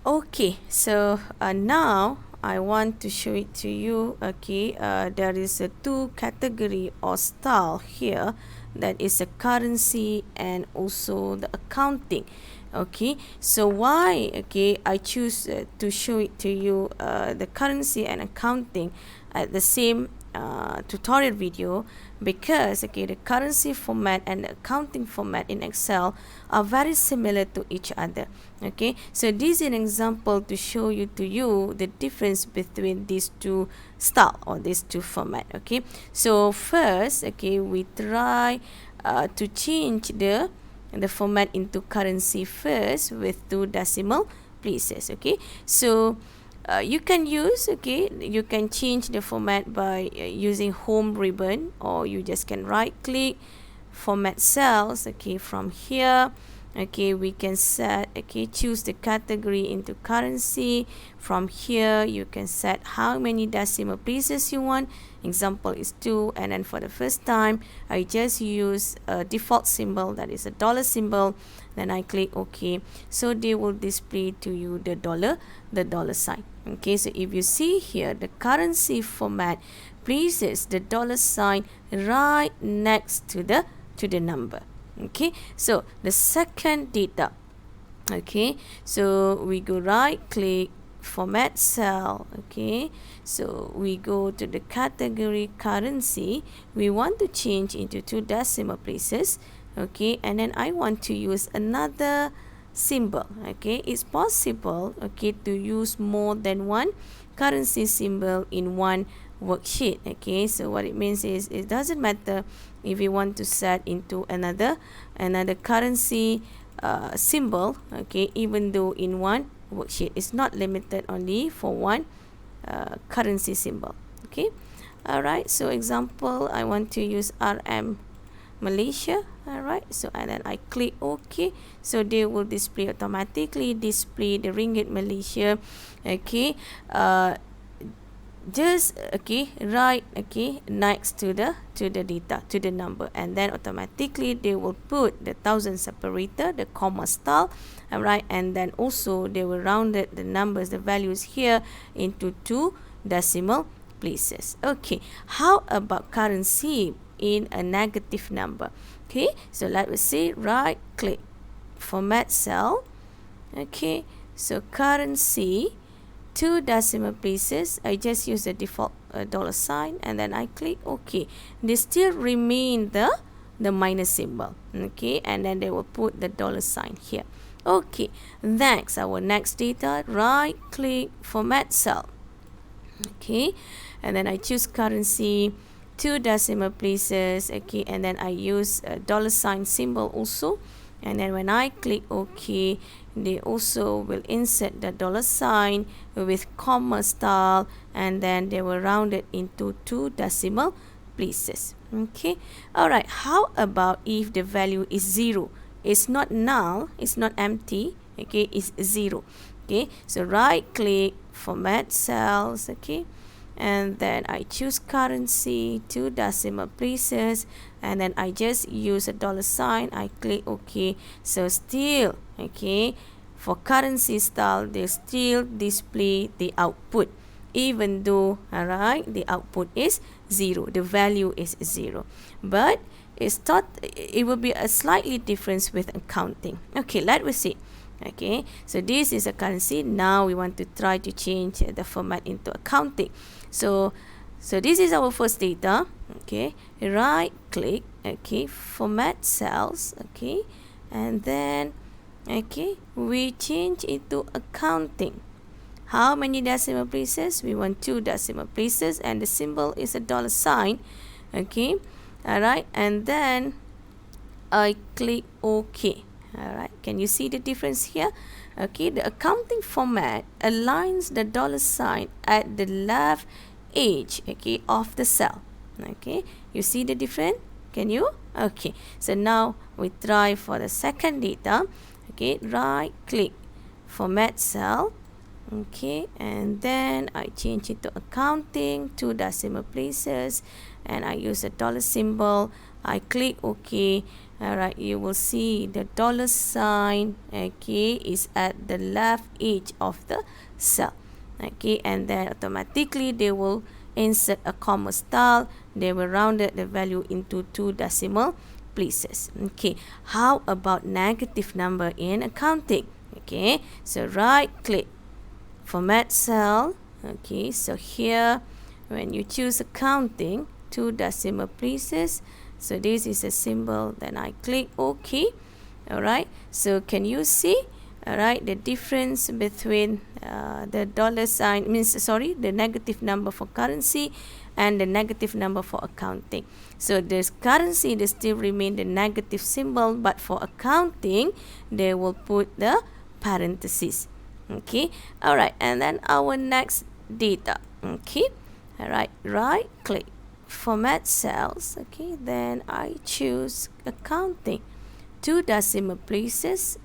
Okay, so now I want to show it to you. Okay, there is a two category or style here, that is a currency and also the accounting. Okay, so why I choose to show it to you the currency and accounting at the same tutorial video, because the currency format and the accounting format in Excel are very similar to each other. Okay, so this is an example to show you the difference between these two style or these two format. Okay, so first we try to change the format into currency first with 2 decimal places. Okay, so you can use you can change the format by using home ribbon, or you just can right click format cells. From here we can set choose the category into currency. From here you can set how many decimal places you want. Example is 2, and then for the first time I just use a default symbol, that is a dollar symbol. Then I click OK, so they will display to you the dollar sign. Okay, so if you see here, the currency format places the dollar sign right next to the number. Okay, so the second data. Okay, so we go right click format cell. Okay, so we go to the category currency. We want to change into 2 decimal places. Okay, and then I want to use another symbol. Okay, it's possible to use more than one currency symbol in one worksheet. Okay, so what it means is, it doesn't matter if you want to set into another currency symbol, even though in one worksheet. It's not limited only for one currency symbol. Okay, alright, so example, I want to use RM Malaysia. Alright, so and then I click OK, so they will automatically display the ringgit Malaysia. Just right next to the data, to the number, and then automatically they will put the thousand separator, the comma style. Alright, and then also they will round it, the numbers, the values here, into 2 decimal places. Okay, how about currency in a negative number? Okay, so let us say right click format cell. Okay, so currency 2 decimal places, I just use the default dollar sign, and then I click OK. They still remain the minus symbol. Okay, and then they will put the dollar sign here. Okay, next, our next data, right click format cell. Okay, and then I choose currency 2 decimal places. Okay, and then I use a dollar sign symbol also, and then when I click OK, they also will insert the dollar sign with comma style, and then they will round it into 2 decimal places. Okay, alright, how about if the value is 0? It's not null, it's not empty. Okay, it's 0. Okay, so right click format cells. Okay, and then I choose currency 2 decimal places, and then I just use a dollar sign. I click OK. So still for currency style, they still display the output, even though the output is 0, the value is 0, but it will be a slightly difference with accounting. Okay, let me see. Okay, so this is a currency. Now we want to try to change the format into accounting. So this is our first data. Okay, right click, format cells. Okay, and then we change into accounting. How many decimal places? We want 2 decimal places, and the symbol is a dollar sign. Okay, alright, and then I click OK. Alright, can you see the difference here? Okay, the accounting format aligns the dollar sign at the left edge of the cell. Okay, you see the difference? Can you? Okay, so now we try for the second data. Okay, right click format cell. Okay, and then I change it to accounting 2 decimal places, and I use a dollar symbol. I click OK. all right, you will see the dollar sign, okay, is at the left edge of the cell, okay, and then automatically they will insert a comma style. They will round the value into 2 decimal places. Okay, how about negative number in accounting? Okay, so right click, format cell. Okay, so here when you choose accounting, 2 decimal places, so this is a symbol, then I click OK. All right, so can you see, all right, the difference between the dollar sign, the negative number for currency and the negative number for accounting. So this currency, they still remain the negative symbol, but for accounting they will put the parentheses. Okay, all right, and then our next data. Okay, all right, right click, format cells. Okay, then I choose accounting, 2 decimal places.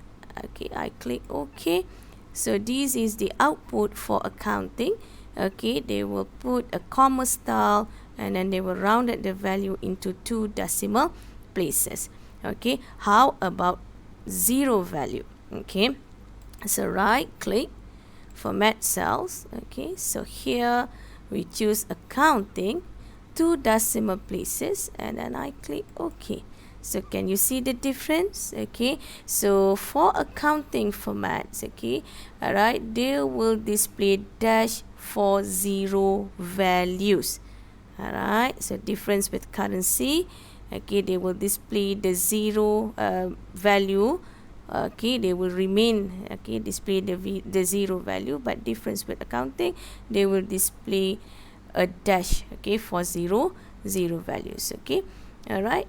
Okay, I click OK. So this is the output for accounting. Okay, they will put a comma style and then they will round the value into 2 decimal places. Okay, how about zero value? Okay, so right click, format cells. Okay, so here we choose accounting, 2 decimal places, and then I click OK. So can you see the difference? Okay, so for accounting formats, okay, all right, they will display dash for zero values. All right, so difference with currency, okay, they will display the zero value. Okay, they will remain, okay, display the zero value, but difference with accounting, they will display a dash, okay, for zero values. Okay, all right,